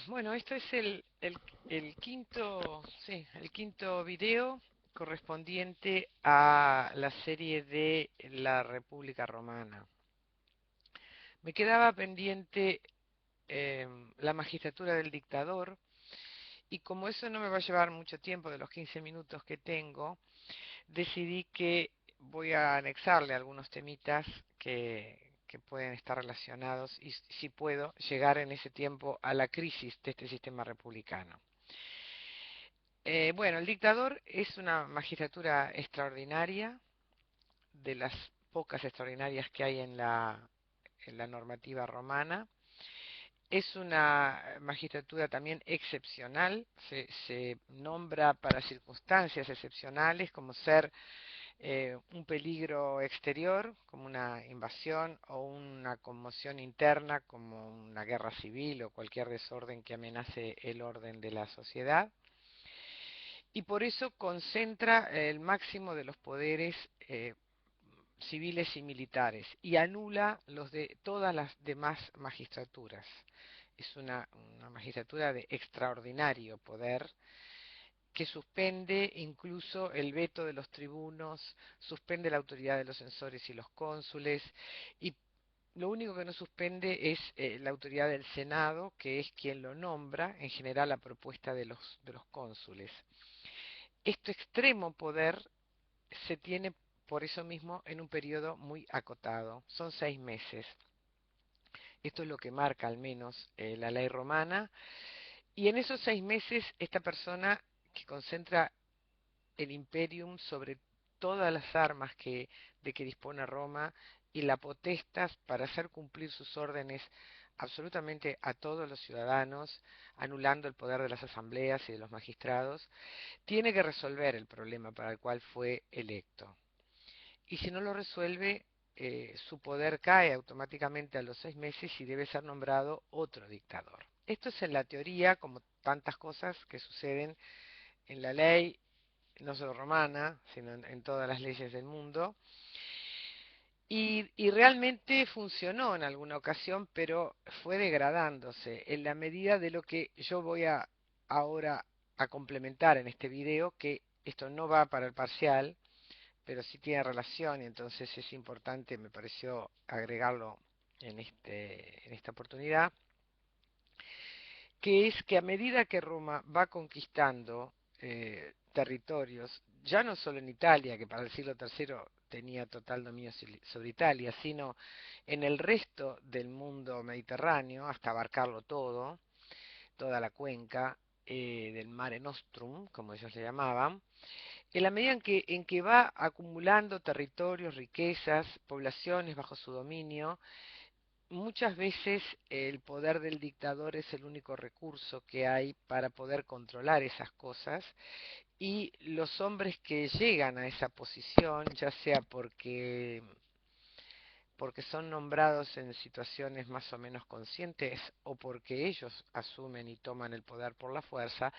Bueno, este es el quinto, sí, el quinto video correspondiente a la serie de la República Romana. Me quedaba pendiente la magistratura del dictador y como eso no me va a llevar mucho tiempo de los 15 minutos que tengo, decidí que voy a anexarle algunos temitas que pueden estar relacionados y si puedo llegar en ese tiempo a la crisis de este sistema republicano. Bueno, el dictador es una magistratura extraordinaria, de las pocas extraordinarias que hay en la normativa romana. Es una magistratura también excepcional, se nombra para circunstancias excepcionales como ser un peligro exterior, como una invasión o una conmoción interna, como una guerra civil o cualquier desorden que amenace el orden de la sociedad. Y por eso concentra el máximo de los poderes civiles y militares y anula los de todas las demás magistraturas. Es una magistratura de extraordinario poder que suspende incluso el veto de los tribunos, suspende la autoridad de los censores y los cónsules, y lo único que no suspende es la autoridad del Senado, que es quien lo nombra, en general a propuesta de los cónsules. Este extremo poder se tiene por eso mismo en un periodo muy acotado, son 6 meses. Esto es lo que marca al menos la ley romana, y en esos 6 meses esta persona que concentra el imperium sobre todas las armas de que dispone Roma y la potestas para hacer cumplir sus órdenes absolutamente a todos los ciudadanos, anulando el poder de las asambleas y de los magistrados, tiene que resolver el problema para el cual fue electo. Y si no lo resuelve, su poder cae automáticamente a los 6 meses y debe ser nombrado otro dictador. Esto es en la teoría, como tantas cosas que suceden en la ley, no solo romana, sino en todas las leyes del mundo. Y realmente funcionó en alguna ocasión, pero fue degradándose en la medida de lo que yo voy a ahora a complementar en este video, que esto no va para el parcial, pero sí tiene relación y entonces es importante, me pareció agregarlo en esta oportunidad, que es que a medida que Roma va conquistando territorios, ya no solo en Italia, que para el siglo III tenía total dominio sobre Italia, sino en el resto del mundo mediterráneo, hasta abarcarlo todo, toda la cuenca del Mare Nostrum, como ellos le llamaban, en la medida en que va acumulando territorios, riquezas, poblaciones bajo su dominio, muchas veces el poder del dictador es el único recurso que hay para poder controlar esas cosas y los hombres que llegan a esa posición, ya sea porque son nombrados en situaciones más o menos conscientes o porque ellos asumen y toman el poder por la fuerza,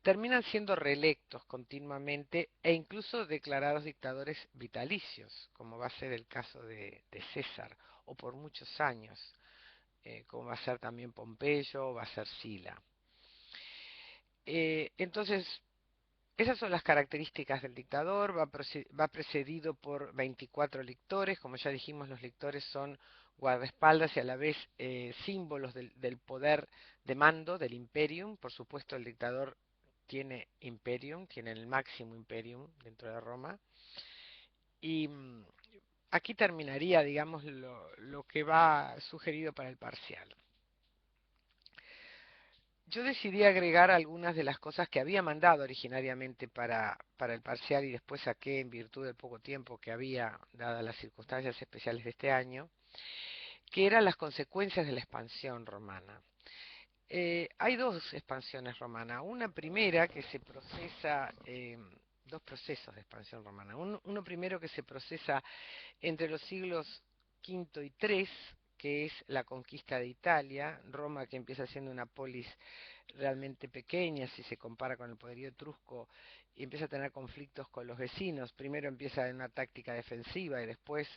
terminan siendo reelectos continuamente e incluso declarados dictadores vitalicios, como va a ser el caso de César, o por muchos años, como va a ser también Pompeyo o va a ser Sila. Entonces, esas son las características del dictador, va precedido por 24 lictores, como ya dijimos, los lictores son guardaespaldas y a la vez símbolos del poder de mando, del imperium. Por supuesto, el dictador tiene imperium, tiene el máximo imperium dentro de Roma. Y aquí terminaría, digamos, lo que va sugerido para el parcial. Yo decidí agregar algunas de las cosas que había mandado originariamente para el parcial y después saqué en virtud del poco tiempo que había, dadas las circunstancias especiales de este año, que eran las consecuencias de la expansión romana. Hay dos expansiones romanas. Una primera que se procesa, dos procesos de expansión romana. Uno primero que se procesa entre los siglos V y III, que es la conquista de Italia, Roma que empieza siendo una polis realmente pequeña si se compara con el poderío etrusco y empieza a tener conflictos con los vecinos. Primero empieza en una táctica defensiva y después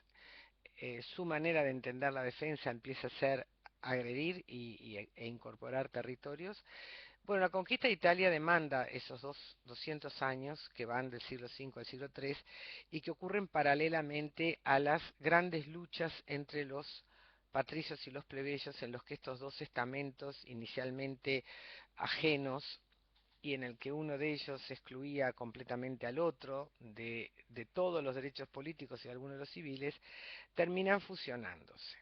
su manera de entender la defensa empieza a ser agredir e incorporar territorios. Bueno, la conquista de Italia demanda esos 200 años que van del siglo V al siglo III y que ocurren paralelamente a las grandes luchas entre los patricios y los plebeyos, en los que estos dos estamentos, inicialmente ajenos y en el que uno de ellos excluía completamente al otro de todos los derechos políticos y algunos de los civiles, terminan fusionándose.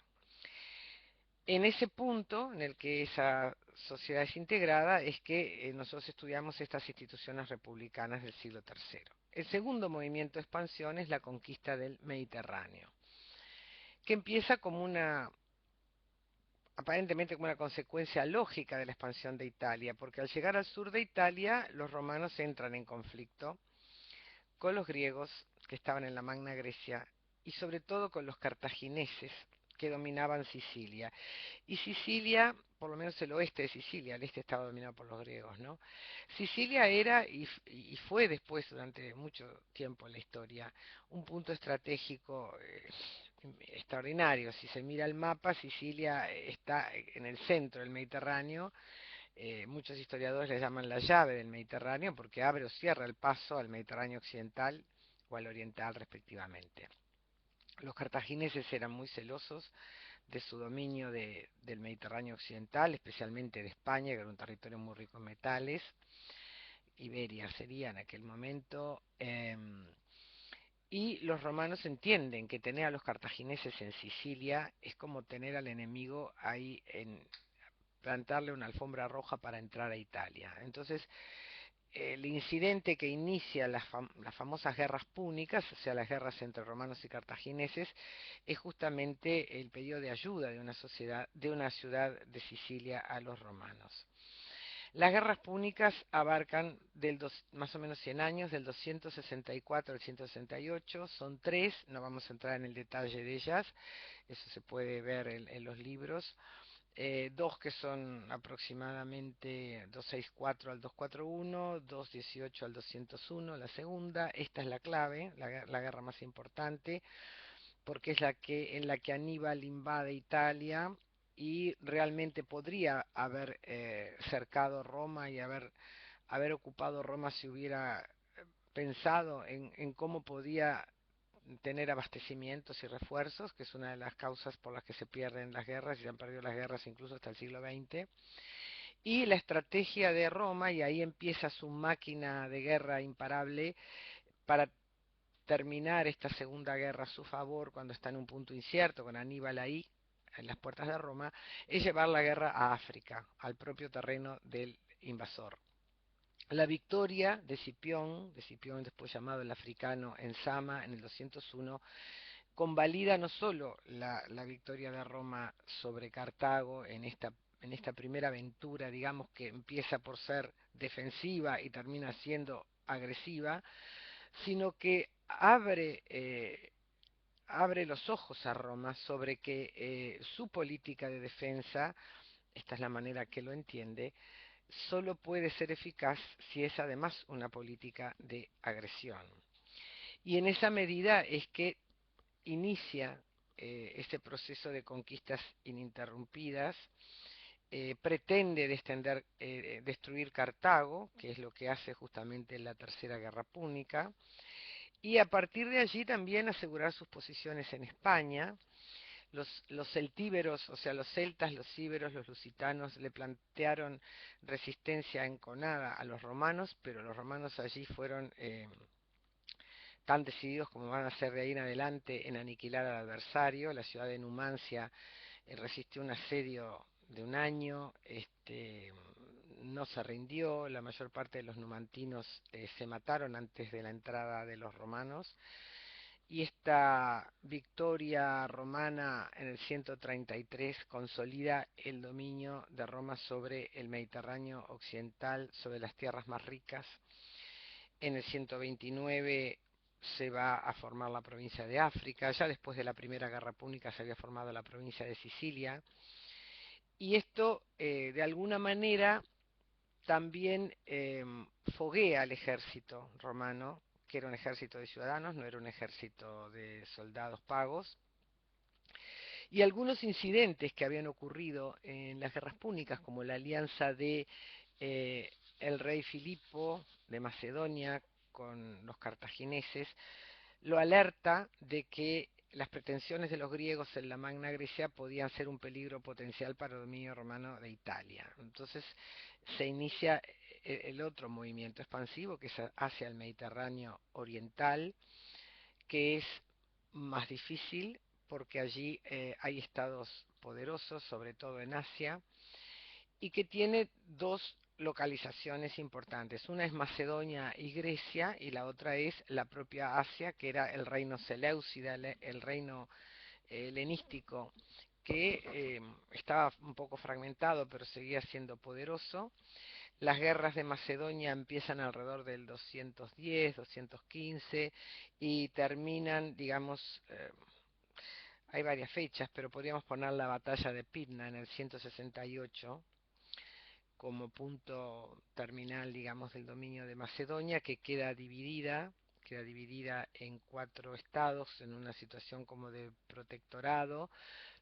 En ese punto en el que esa sociedad es integrada es que nosotros estudiamos estas instituciones republicanas del siglo III. El segundo movimiento de expansión es la conquista del Mediterráneo, que empieza como aparentemente como una consecuencia lógica de la expansión de Italia, porque al llegar al sur de Italia los romanos entran en conflicto con los griegos que estaban en la Magna Grecia y sobre todo con los cartagineses que dominaban Sicilia. Y Sicilia, por lo menos el oeste de Sicilia, el este estaba dominado por los griegos, ¿no? Sicilia era y fue después, durante mucho tiempo en la historia, un punto estratégico extraordinario. Si se mira el mapa, Sicilia está en el centro del Mediterráneo. Muchos historiadores le llaman la llave del Mediterráneo porque abre o cierra el paso al Mediterráneo occidental o al oriental respectivamente. Los cartagineses eran muy celosos de su dominio del Mediterráneo occidental, especialmente de España, que era un territorio muy rico en metales. Iberia sería en aquel momento. Y los romanos entienden que tener a los cartagineses en Sicilia es como tener al enemigo ahí plantarle una alfombra roja para entrar a Italia. Entonces, el incidente que inicia las famosas guerras púnicas, o sea, las guerras entre romanos y cartagineses, es justamente el pedido de ayuda de una sociedad, de una ciudad de Sicilia a los romanos. Las guerras púnicas abarcan más o menos 100 años, del 264 al 168, son tres, no vamos a entrar en el detalle de ellas, eso se puede ver en los libros. Dos que son aproximadamente 264 al 241, 218 al 201, la segunda. Esta es la clave, la guerra más importante, porque es en la que Aníbal invade Italia y realmente podría haber cercado Roma y haber ocupado Roma si hubiera pensado en cómo podía tener abastecimientos y refuerzos, que es una de las causas por las que se pierden las guerras y se han perdido las guerras incluso hasta el siglo XX. Y la estrategia de Roma, y ahí empieza su máquina de guerra imparable para terminar esta segunda guerra a su favor cuando está en un punto incierto con Aníbal ahí en las puertas de Roma, es llevar la guerra a África, al propio terreno del invasor. La victoria de Cipión después llamado el africano en Sama en el 201, convalida no solo la victoria de Roma sobre Cartago en esta primera aventura, digamos que empieza por ser defensiva y termina siendo agresiva, sino que abre los ojos a Roma sobre que su política de defensa, esta es la manera que lo entiende, solo puede ser eficaz si es además una política de agresión. Y en esa medida es que inicia este proceso de conquistas ininterrumpidas, pretende destruir Cartago, que es lo que hace justamente en la Tercera Guerra Púnica, y a partir de allí también asegurar sus posiciones en España. Los celtíberos, o sea, los celtas, los íberos, los lusitanos, le plantearon resistencia enconada a los romanos, pero los romanos allí fueron tan decididos como van a ser de ahí en adelante en aniquilar al adversario. La ciudad de Numancia resistió un asedio de un año, no se rindió, la mayor parte de los numantinos se mataron antes de la entrada de los romanos, y esta victoria romana en el 133 consolida el dominio de Roma sobre el Mediterráneo occidental, sobre las tierras más ricas. En el 129 se va a formar la provincia de África, ya después de la Primera Guerra Púnica se había formado la provincia de Sicilia, y esto de alguna manera también foguea al ejército romano, que era un ejército de ciudadanos, no era un ejército de soldados pagos, y algunos incidentes que habían ocurrido en las guerras púnicas, como la alianza de eh, el rey Filipo de Macedonia con los cartagineses, lo alerta de que las pretensiones de los griegos en la Magna Grecia podían ser un peligro potencial para el dominio romano de Italia. Entonces se inicia el otro movimiento expansivo, que es hacia el Mediterráneo oriental, que es más difícil porque allí hay estados poderosos, sobre todo en Asia, y que tiene dos localizaciones importantes. Una es Macedonia y Grecia y la otra es la propia Asia, que era el reino Seleucida, el reino helenístico, que estaba un poco fragmentado pero seguía siendo poderoso. Las guerras de Macedonia empiezan alrededor del 210, 215 y terminan, digamos, hay varias fechas, pero podríamos poner la batalla de Pydna en el 168 como punto terminal, digamos, del dominio de Macedonia, que queda dividida en cuatro estados en una situación como de protectorado.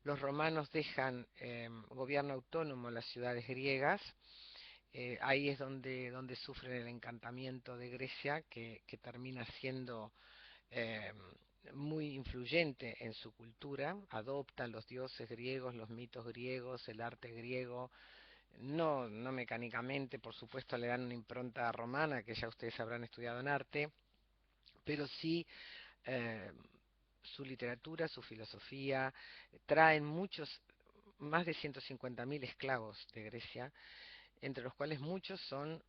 Los romanos dejan gobierno autónomo las ciudades griegas. Ahí es donde sufren el encantamiento de Grecia, que termina siendo eh, muy influyente en su cultura. Adopta los dioses griegos, los mitos griegos, el arte griego, no mecánicamente, por supuesto, le dan una impronta romana, que ya ustedes habrán estudiado en arte, pero sí eh, su literatura, su filosofía, traen muchos, más de 150.000 esclavos de Grecia, entre los cuales muchos son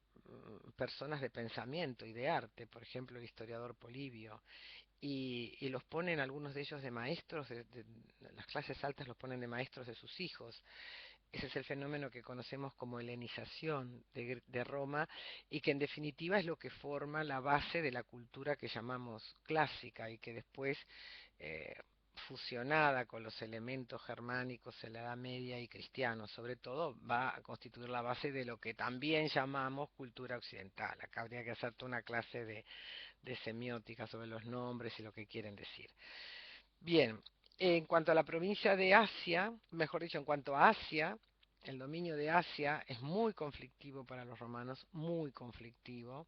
personas de pensamiento y de arte, por ejemplo el historiador Polibio, y los ponen algunos de ellos de maestros, de las clases altas los ponen de maestros de sus hijos. Ese es el fenómeno que conocemos como helenización de Roma y que en definitiva es lo que forma la base de la cultura que llamamos clásica y que después, eh, fusionada con los elementos germánicos en la Edad Media y cristianos, sobre todo, va a constituir la base de lo que también llamamos cultura occidental. Acá habría que hacer toda una clase de semiótica sobre los nombres y lo que quieren decir. Bien, en cuanto a la provincia de Asia, mejor dicho, en cuanto a Asia, el dominio de Asia es muy conflictivo para los romanos, muy conflictivo.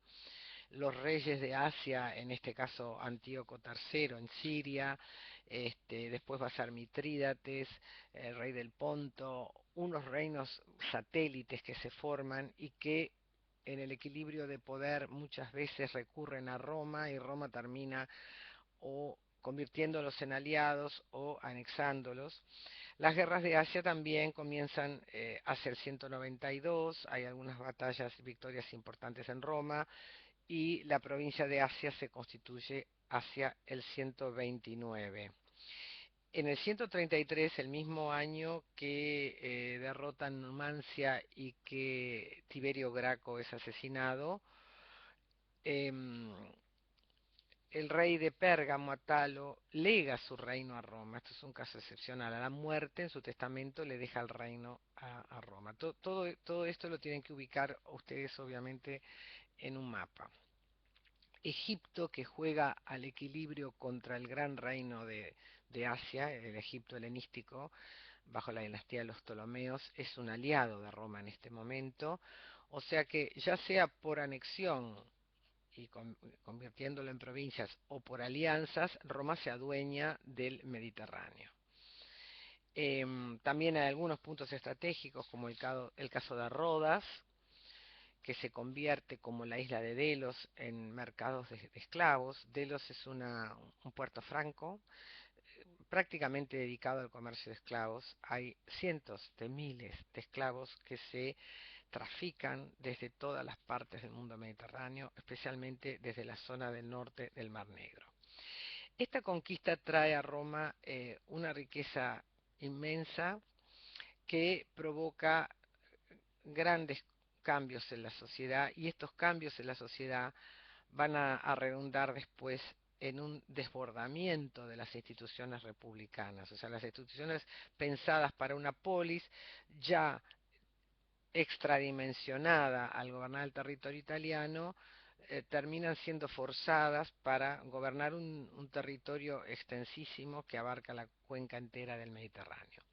Los reyes de Asia, en este caso Antíoco III en Siria, después va a ser Mitrídates, el rey del Ponto, unos reinos satélites que se forman y que en el equilibrio de poder muchas veces recurren a Roma y Roma termina o convirtiéndolos en aliados o anexándolos. Las guerras de Asia también comienzan hacia el 192, hay algunas batallas, victorias importantes en Roma, y la provincia de Asia se constituye hacia el 129. En el 133, el mismo año que derrotan Numancia y que Tiberio Graco es asesinado, em, el rey de Pérgamo, Atalo, lega su reino a Roma. Esto es un caso excepcional. A la muerte, en su testamento, le deja el reino a Roma. Todo esto lo tienen que ubicar ustedes, obviamente, en un mapa. Egipto, que juega al equilibrio contra el gran reino de Asia, el Egipto helenístico, bajo la dinastía de los Ptolomeos, es un aliado de Roma en este momento. O sea que ya sea por anexión y convirtiéndolo en provincias o por alianzas, Roma se adueña del Mediterráneo. También hay algunos puntos estratégicos, como el caso de Rodas, que se convierte como la isla de Delos en mercados de esclavos. Delos es un puerto franco prácticamente dedicado al comercio de esclavos. Hay cientos de miles de esclavos que se trafican desde todas las partes del mundo mediterráneo, especialmente desde la zona del norte del Mar Negro. Esta conquista trae a Roma una riqueza inmensa que provoca grandes cambios en la sociedad y estos cambios en la sociedad van a redundar después en un desbordamiento de las instituciones republicanas, o sea, las instituciones pensadas para una polis ya extradimensionada al gobernar el territorio italiano, terminan siendo forzadas para gobernar un territorio extensísimo que abarca la cuenca entera del Mediterráneo.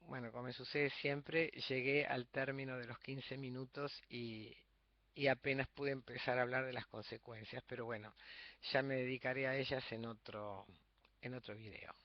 Bueno, como me sucede siempre, llegué al término de los 15 minutos y apenas pude empezar a hablar de las consecuencias, pero bueno, ya me dedicaré a ellas en otro video.